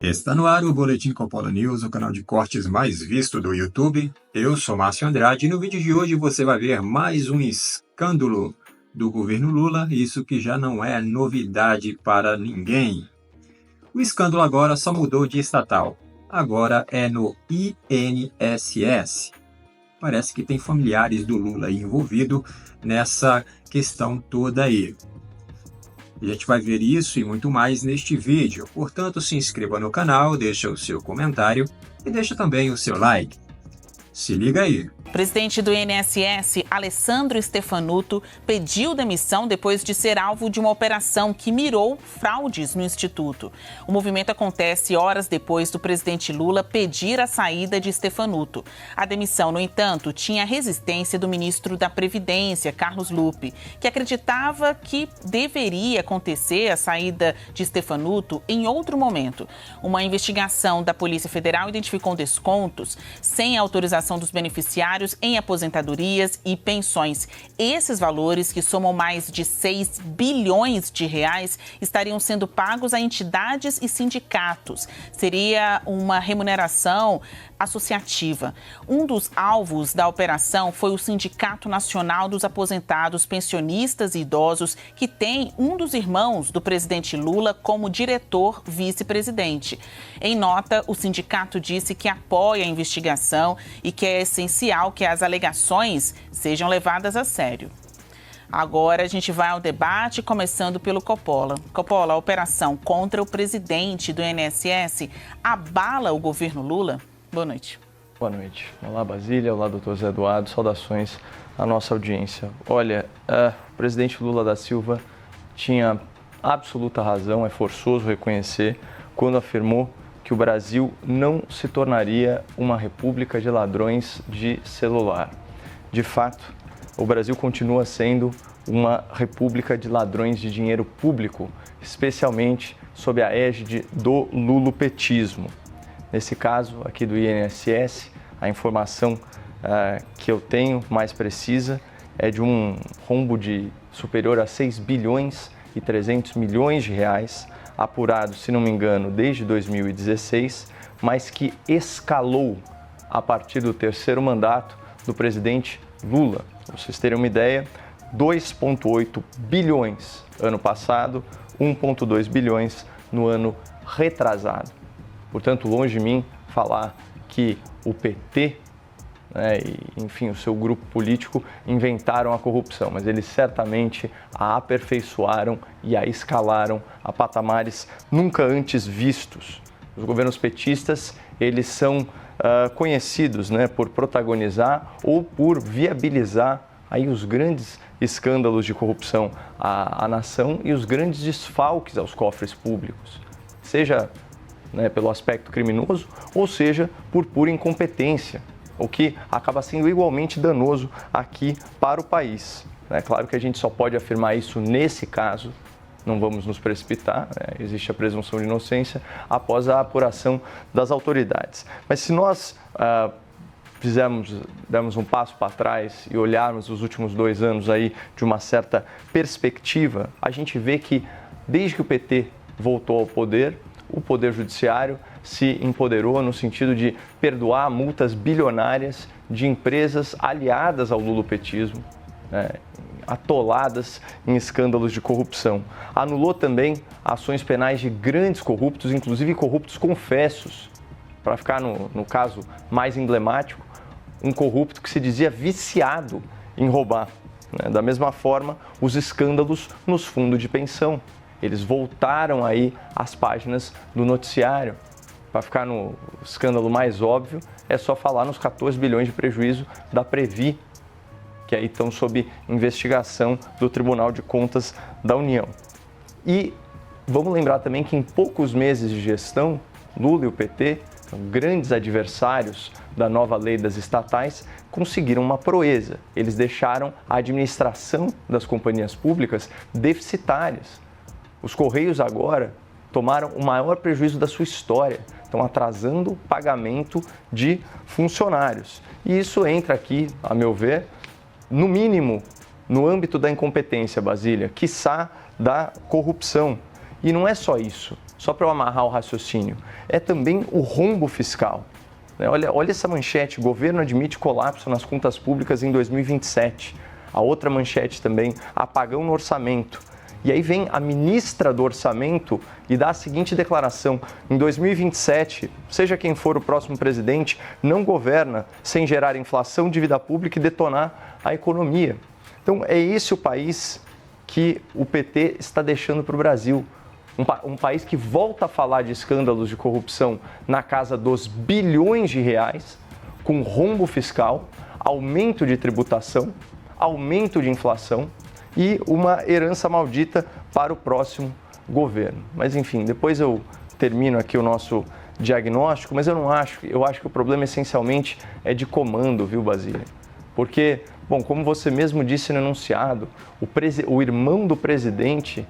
Está no ar o Boletim Coppola News, o canal de cortes mais visto do YouTube. Eu sou Márcio Andrade e no vídeo de hoje você vai ver mais um escândalo do governo Lula, isso que já não é novidade para ninguém. O escândalo agora só mudou de estatal, agora é no INSS. Parece que tem familiares do Lula aí envolvido nessa questão toda aí. A gente vai ver isso e muito mais neste vídeo, portanto se inscreva no canal, deixa o seu comentário e deixa também o seu like. Se liga aí! O presidente do INSS, Alessandro Stefanuto, pediu demissão depois de ser alvo de uma operação que mirou fraudes no Instituto. O movimento acontece horas depois do presidente Lula pedir a saída de Stefanuto. A demissão, no entanto, tinha a resistência do ministro da Previdência, Carlos Lupe, que acreditava que deveria acontecer a saída de Stefanuto em outro momento. Uma investigação da Polícia Federal identificou descontos sem autorização dos beneficiários em aposentadorias e pensões. Esses valores, que somam mais de 6 bilhões de reais, estariam sendo pagos a entidades e sindicatos. Seria uma remuneração associativa. Um dos alvos da operação foi o Sindicato Nacional dos Aposentados, Pensionistas e Idosos, que tem um dos irmãos do presidente Lula como diretor vice-presidente. Em nota, o sindicato disse que apoia a investigação e que é essencial que as alegações sejam levadas a sério. Agora a gente vai ao debate, começando pelo Coppola. Coppola, a operação contra o presidente do INSS abala o governo Lula? Boa noite. Boa noite. Olá, Basília. Olá, doutor Zé Eduardo. Saudações à nossa audiência. Olha, o presidente Lula da Silva tinha absoluta razão, é forçoso reconhecer, quando afirmou que o Brasil não se tornaria uma república de ladrões de celular. De fato, o Brasil continua sendo uma república de ladrões de dinheiro público, especialmente sob a égide do lulopetismo. Nesse caso aqui do INSS, a informação que eu tenho mais precisa é de um rombo de superior a 6 bilhões e 300 milhões de reais, apurado, se não me engano, desde 2016, mas que escalou a partir do terceiro mandato do presidente Lula. Para vocês terem uma ideia, 2,8 bilhões ano passado, 1,2 bilhões no ano retrasado. Portanto, longe de mim falar que o PT, e, enfim, o seu grupo político inventaram a corrupção, mas eles certamente a aperfeiçoaram e a escalaram a patamares nunca antes vistos. Os governos petistas, eles são conhecidos, por protagonizar ou por viabilizar aí os grandes escândalos de corrupção à nação e os grandes desfalques aos cofres públicos, seja pelo aspecto criminoso, ou seja, por pura incompetência, o que acaba sendo igualmente danoso aqui para o país. É claro que a gente só pode afirmar isso nesse caso, não vamos nos precipitar, existe a presunção de inocência após a apuração das autoridades. Mas se nós dermos um passo para trás e olharmos os últimos 2 anos aí de uma certa perspectiva, a gente vê que desde que o PT voltou ao poder, o Poder Judiciário se empoderou no sentido de perdoar multas bilionárias de empresas aliadas ao lulopetismo, atoladas em escândalos de corrupção. Anulou também ações penais de grandes corruptos, inclusive corruptos confessos. Para ficar no caso mais emblemático, um corrupto que se dizia viciado em roubar. Da mesma forma, os escândalos nos fundos de pensão. Eles voltaram aí às páginas do noticiário. Para ficar no escândalo mais óbvio, é só falar nos 14 bilhões de prejuízo da Previ, que aí estão sob investigação do Tribunal de Contas da União. E vamos lembrar também que em poucos meses de gestão, Lula e o PT, grandes adversários da nova lei das estatais, conseguiram uma proeza. Eles deixaram a administração das companhias públicas deficitárias. Os Correios agora tomaram o maior prejuízo da sua história, estão atrasando o pagamento de funcionários. E isso entra aqui, a meu ver, no mínimo, no âmbito da incompetência, Basília, quiçá da corrupção. E não é só isso, só para eu amarrar o raciocínio, é também o rombo fiscal. Olha essa manchete, governo admite colapso nas contas públicas em 2027. A outra manchete também, apagão no orçamento. E aí vem a ministra do orçamento e dá a seguinte declaração: em 2027, seja quem for o próximo presidente, não governa sem gerar inflação, dívida pública e detonar a economia. Então é esse o país que o PT está deixando para o Brasil. Um país que volta a falar de escândalos de corrupção na casa dos bilhões de reais, com rombo fiscal, aumento de tributação, aumento de inflação e uma herança maldita para o próximo governo. Mas enfim, depois eu termino aqui o nosso diagnóstico, mas eu acho que o problema essencialmente é de comando, viu, Basília? Porque, bom, como você mesmo disse no enunciado, o irmão do presidente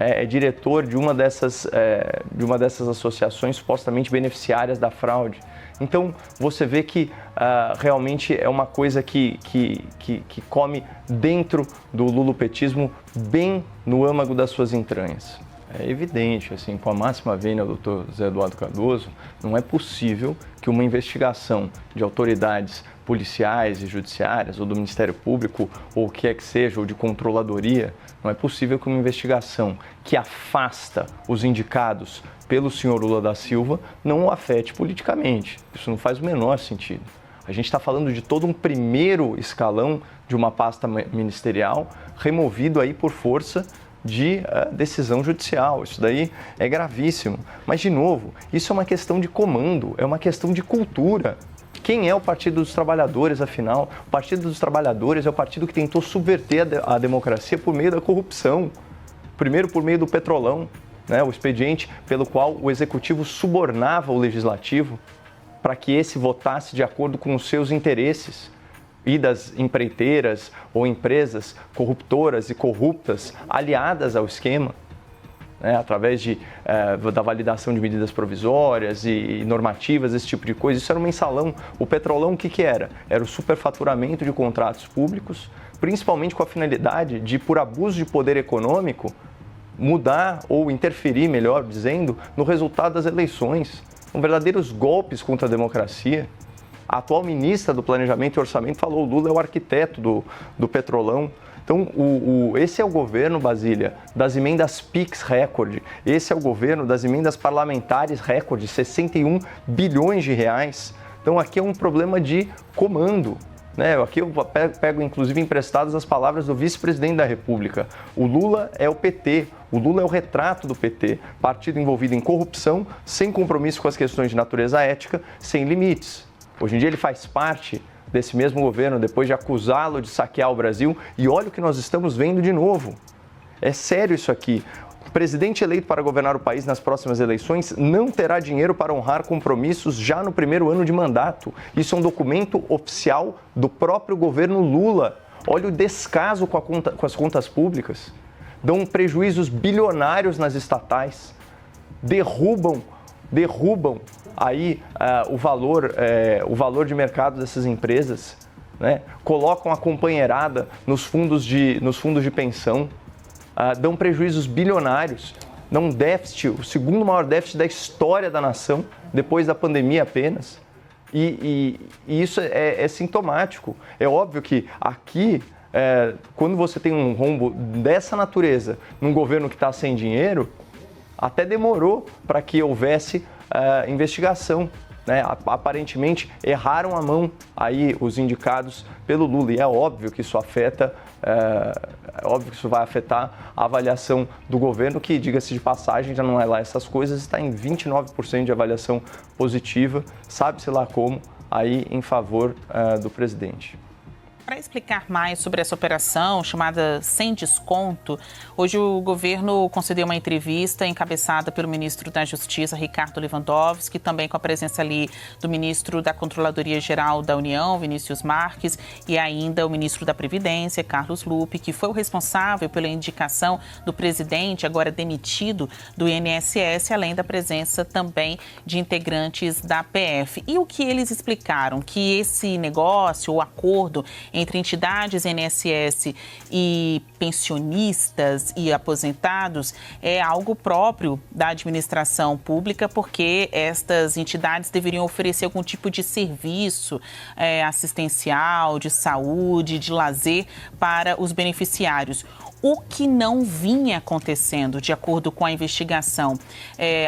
é diretor de uma dessas associações supostamente beneficiárias da fraude. Então, você vê que realmente é uma coisa que come dentro do lulopetismo, bem no âmago das suas entranhas. É evidente, assim, com a máxima vênia do Dr. Zé Eduardo Cardoso, não é possível que uma investigação de autoridades policiais e judiciárias, ou do Ministério Público, ou o que é que seja, ou de controladoria, não é possível que uma investigação que afasta os indicados pelo senhor Lula da Silva não o afete politicamente. Isso não faz o menor sentido. A gente está falando de todo um primeiro escalão de uma pasta ministerial removido aí por força de decisão judicial. Isso daí é gravíssimo. Mas, de novo, isso é uma questão de comando, é uma questão de cultura. Quem é o Partido dos Trabalhadores, afinal? O Partido dos Trabalhadores é o partido que tentou subverter a democracia por meio da corrupção. Primeiro por meio do Petrolão, né, o expediente pelo qual o Executivo subornava o Legislativo para que esse votasse de acordo com os seus interesses. E das empreiteiras ou empresas corruptoras e corruptas aliadas ao esquema, né, através da validação de medidas provisórias e normativas, esse tipo de coisa. Isso era um mensalão. O Petrolão, o que era? Era o superfaturamento de contratos públicos, principalmente com a finalidade de, por abuso de poder econômico, mudar ou interferir, melhor dizendo, no resultado das eleições. São verdadeiros golpes contra a democracia. A atual ministra do Planejamento e Orçamento falou: o Lula é o arquiteto do Petrolão. Então, esse é o governo, Basília, das emendas PIX recorde. Esse é o governo das emendas parlamentares recorde, 61 bilhões de reais. Então, aqui é um problema de comando, né? Aqui eu pego, inclusive, emprestadas as palavras do vice-presidente da República. O Lula é o PT, o Lula é o retrato do PT, partido envolvido em corrupção, sem compromisso com as questões de natureza ética, sem limites. Hoje em dia ele faz parte desse mesmo governo, depois de acusá-lo de saquear o Brasil, e olha o que nós estamos vendo de novo. É sério isso aqui. O presidente eleito para governar o país nas próximas eleições não terá dinheiro para honrar compromissos já no primeiro ano de mandato. Isso é um documento oficial do próprio governo Lula. Olha o descaso com as contas públicas. Dão prejuízos bilionários nas estatais. Derrubam aí o valor de mercado dessas empresas, né? Colocam a companheirada nos fundos de pensão, dão prejuízos bilionários, dão um déficit, o segundo maior déficit da história da nação, depois da pandemia apenas. E isso é sintomático. É óbvio que aqui, quando você tem um rombo dessa natureza num governo que está sem dinheiro, até demorou para que houvesse investigação, né? Aparentemente erraram a mão aí os indicados pelo Lula, e é óbvio que isso vai afetar a avaliação do governo, que, diga-se de passagem, já não é lá essas coisas, está em 29% de avaliação positiva, sabe-se lá como, aí em favor do presidente. Para explicar mais sobre essa operação chamada Sem Desconto, hoje o governo concedeu uma entrevista encabeçada pelo ministro da Justiça, Ricardo Lewandowski, também com a presença ali do ministro da Controladoria Geral da União, Vinícius Marques, e ainda o ministro da Previdência, Carlos Lupe, que foi o responsável pela indicação do presidente, agora demitido, do INSS, além da presença também de integrantes da PF. E o que eles explicaram? Que esse negócio, o acordo entre entidades INSS e pensionistas e aposentados é algo próprio da administração pública, porque estas entidades deveriam oferecer algum tipo de serviço assistencial, de saúde, de lazer para os beneficiários. O que não vinha acontecendo, de acordo com a investigação,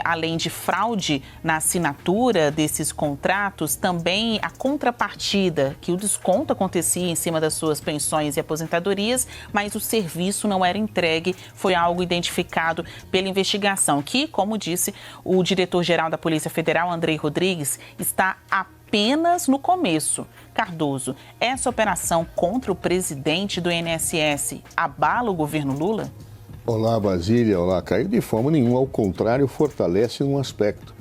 além de fraude na assinatura desses contratos, também a contrapartida, que o desconto acontecia em cima das suas pensões e aposentadorias, mas o serviço não era entregue, foi algo identificado pela investigação, que, como disse o diretor-geral da Polícia Federal, Andrei Rodrigues, está apenas no começo. Cardoso, essa operação contra o presidente do INSS abala o governo Lula? Olá, Basília. Olá, Caio. De forma nenhuma, ao contrário, fortalece um aspecto.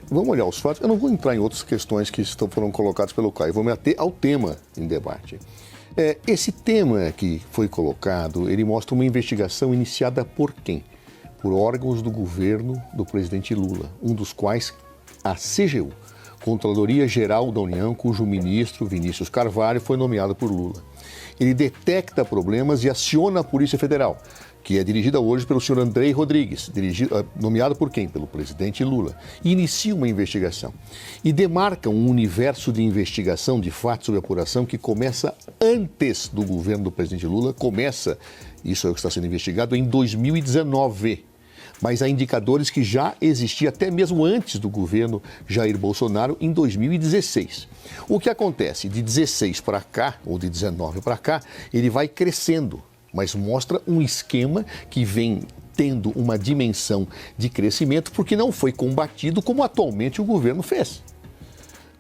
Vamos olhar os fatos. Eu não vou entrar em outras questões que foram colocadas pelo Caio. Vou me ater ao tema em debate. Esse tema que foi colocado, ele mostra uma investigação iniciada por quem? Por órgãos do governo do presidente Lula, um dos quais a CGU, Controladoria Geral da União, cujo ministro, Vinícius Carvalho, foi nomeado por Lula. Ele detecta problemas e aciona a Polícia Federal, que é dirigida hoje pelo senhor Andrei Rodrigues, nomeado por quem? Pelo presidente Lula. E inicia uma investigação. E demarca um universo de investigação de fatos sobre apuração que começa antes do governo do presidente Lula, isso é o que está sendo investigado, em 2019. Mas há indicadores que já existiam até mesmo antes do governo Jair Bolsonaro, em 2016. O que acontece? De 16 para cá, ou de 19 para cá, ele vai crescendo, mas mostra um esquema que vem tendo uma dimensão de crescimento porque não foi combatido como atualmente o governo fez.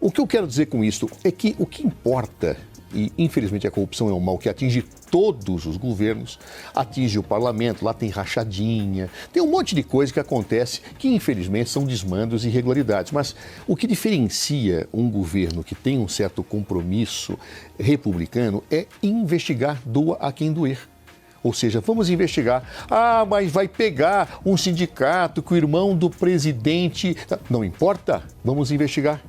O que eu quero dizer com isso é que o que importa, e infelizmente a corrupção é um mal que atinge todos os governos, atinge o parlamento, lá tem rachadinha, tem um monte de coisa que acontece que infelizmente são desmandos e irregularidades. Mas o que diferencia um governo que tem um certo compromisso republicano é investigar, doa a quem doer. Ou seja, vamos investigar. Mas vai pegar um sindicato que o irmão do presidente... Não importa, vamos investigar.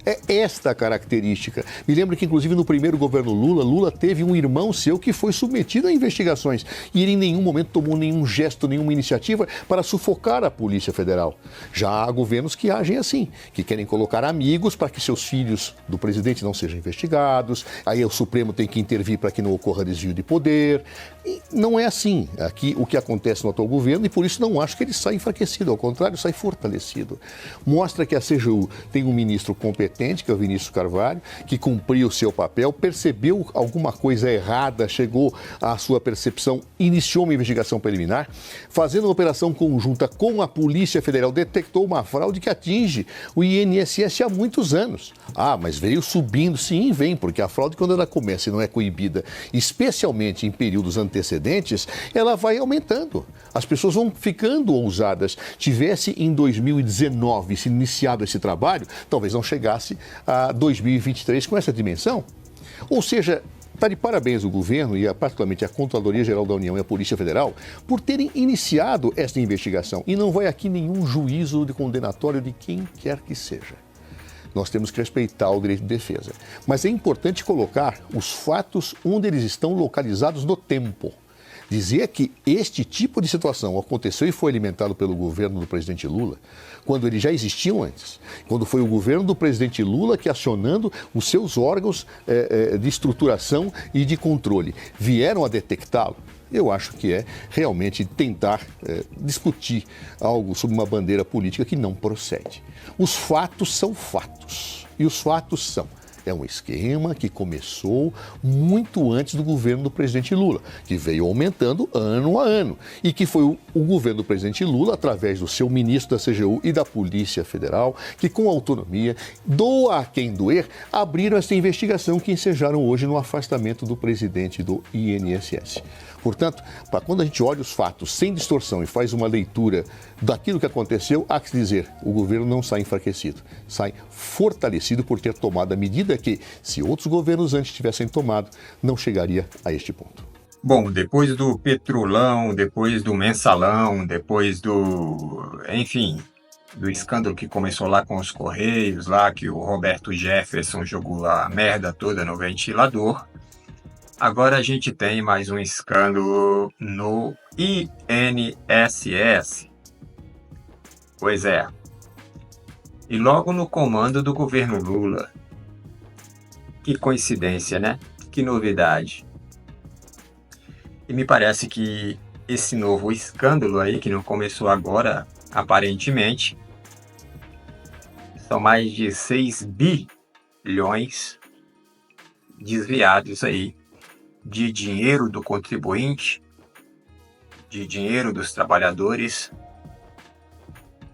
É esta a característica. Me lembro que, inclusive, no primeiro governo Lula teve um irmão seu que foi submetido a investigações e ele em nenhum momento tomou nenhum gesto, nenhuma iniciativa para sufocar a Polícia Federal. Já há governos que agem assim, que querem colocar amigos para que seus filhos do presidente não sejam investigados, aí o Supremo tem que intervir para que não ocorra desvio de poder. E não é assim aqui o que acontece no atual governo e por isso não acho que ele sai enfraquecido, ao contrário, sai fortalecido. Mostra que a CGU tem um ministro competente, que é o Vinícius Carvalho, que cumpriu o seu papel, percebeu alguma coisa errada, chegou à sua percepção, iniciou uma investigação preliminar, fazendo uma operação conjunta com a Polícia Federal, detectou uma fraude que atinge o INSS há muitos anos. Mas veio subindo, sim, vem, porque a fraude, quando ela começa e não é coibida, especialmente em períodos antecedentes, ela vai aumentando. As pessoas vão ficando ousadas. Tivesse em 2019 se iniciado esse trabalho, talvez não chegasse a 2023 com essa dimensão. Ou seja, está de parabéns o governo e particularmente a Controladoria Geral da União e a Polícia Federal por terem iniciado esta investigação. E não vai aqui nenhum juízo de condenatório de quem quer que seja. Nós temos que respeitar o direito de defesa. Mas é importante colocar os fatos onde eles estão localizados no tempo. Dizer que este tipo de situação aconteceu e foi alimentado pelo governo do presidente Lula, quando eles já existiam antes, quando foi o governo do presidente Lula que, acionando os seus órgãos de estruturação e de controle, vieram a detectá-lo, eu acho que é realmente tentar discutir algo sob uma bandeira política que não procede. Os fatos são fatos, e os fatos são: é um esquema que começou muito antes do governo do presidente Lula, que veio aumentando ano a ano e que foi o governo do presidente Lula, através do seu ministro da CGU e da Polícia Federal, que com autonomia, doa a quem doer, abriram essa investigação que ensejaram hoje no afastamento do presidente do INSS. Portanto, quando a gente olha os fatos sem distorção e faz uma leitura daquilo que aconteceu, há que se dizer, o governo não sai enfraquecido, sai fortalecido por ter tomado a medida que, se outros governos antes tivessem tomado, não chegaria a este ponto. Bom, depois do Petrolão, depois do Mensalão, depois enfim, do escândalo que começou lá com os Correios, lá que o Roberto Jefferson jogou a merda toda no ventilador, Agora a gente tem mais um escândalo no INSS. Pois é. E logo no comando do governo Lula. Que coincidência, né? Que novidade. E me parece que esse novo escândalo aí, que não começou agora, aparentemente, são mais de 6 bilhões desviados aí de dinheiro do contribuinte, de dinheiro dos trabalhadores,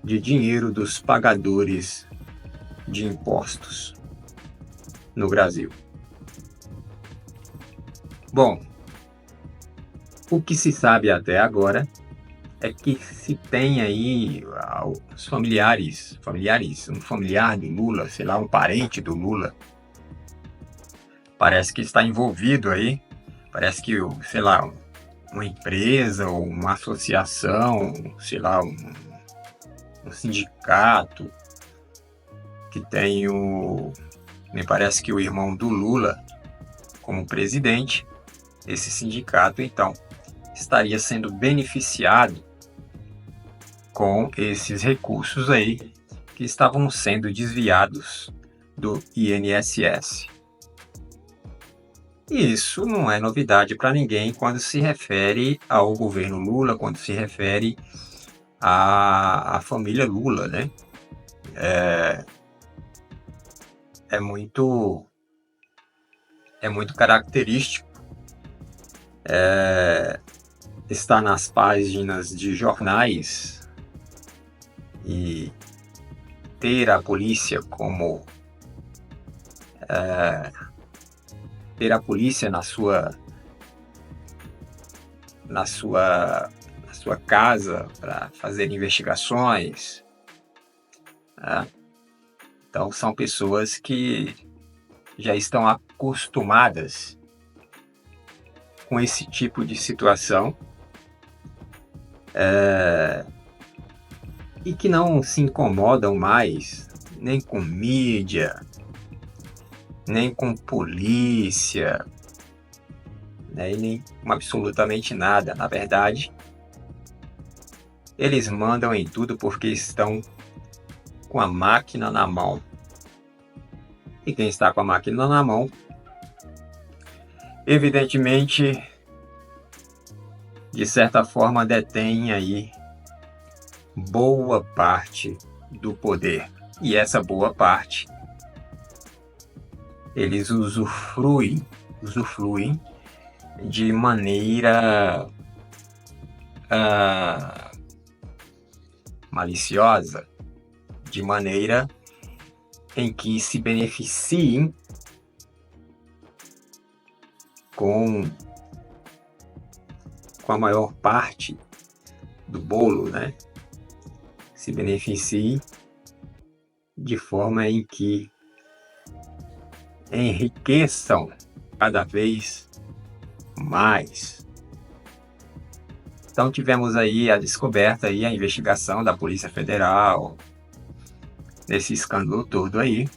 de dinheiro dos pagadores de impostos no Brasil. Bom, o que se sabe até agora é que se tem aí os familiares, um familiar do Lula, sei lá, um parente do Lula, parece que está envolvido aí, parece que, sei lá, uma empresa ou uma associação, sei lá, um sindicato que tem me parece que o irmão do Lula como presidente, esse sindicato, então, estaria sendo beneficiado com esses recursos aí que estavam sendo desviados do INSS. E isso não é novidade para ninguém quando se refere ao governo Lula, quando se refere à família Lula, né? É muito característico estar nas páginas de jornais e ter a polícia ter a polícia na sua casa para fazer investigações. Então são pessoas que já estão acostumadas com esse tipo de situação e que não se incomodam mais nem com mídia, nem com polícia, né, e nem com absolutamente nada. Na verdade, eles mandam em tudo porque estão com a máquina na mão. E quem está com a máquina na mão, evidentemente, de certa forma, detém aí boa parte do poder. E essa boa parte, eles usufruem de maneira maliciosa, de maneira em que se beneficiem com a maior parte do bolo, né? Se beneficiem de forma em que enriqueçam cada vez mais. Então tivemos aí a descoberta e a investigação da Polícia Federal nesse escândalo todo aí,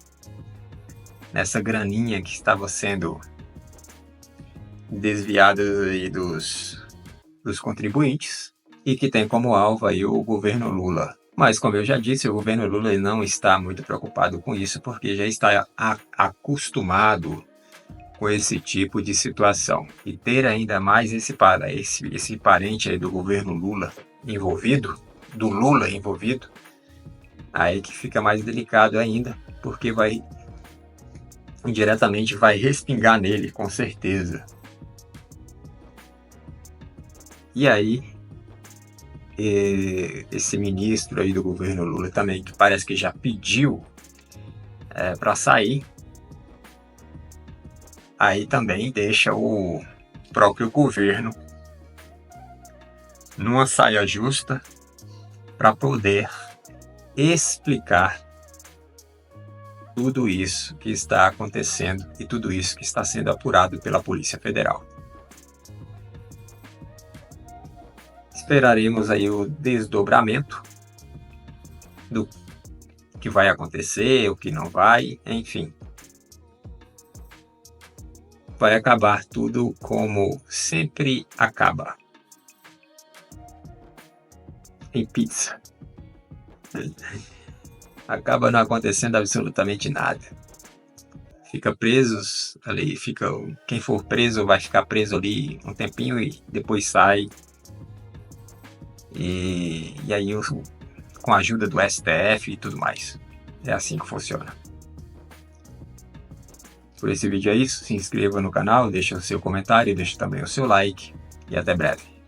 nessa graninha que estava sendo desviada aí dos contribuintes e que tem como alvo aí o governo Lula. Mas, como eu já disse, o governo Lula não está muito preocupado com isso porque já está acostumado com esse tipo de situação. E ter ainda mais esse parente aí do governo Lula envolvido, aí que fica mais delicado ainda, porque indiretamente vai respingar nele, com certeza. E aí, esse ministro aí do governo Lula também, que parece que já pediu para sair, aí também deixa o próprio governo numa saia justa para poder explicar tudo isso que está acontecendo e tudo isso que está sendo apurado pela Polícia Federal. Esperaremos aí o desdobramento do que vai acontecer, o que não vai, enfim. vai acabar tudo como sempre acaba. Em pizza. Acaba não acontecendo absolutamente nada. Fica presos ali, quem for preso vai ficar preso ali um tempinho e depois sai. E aí com a ajuda do STF e tudo mais. É assim que funciona. Por esse vídeo é isso. Se inscreva no canal, deixa o seu comentário, deixa também o seu like e até breve.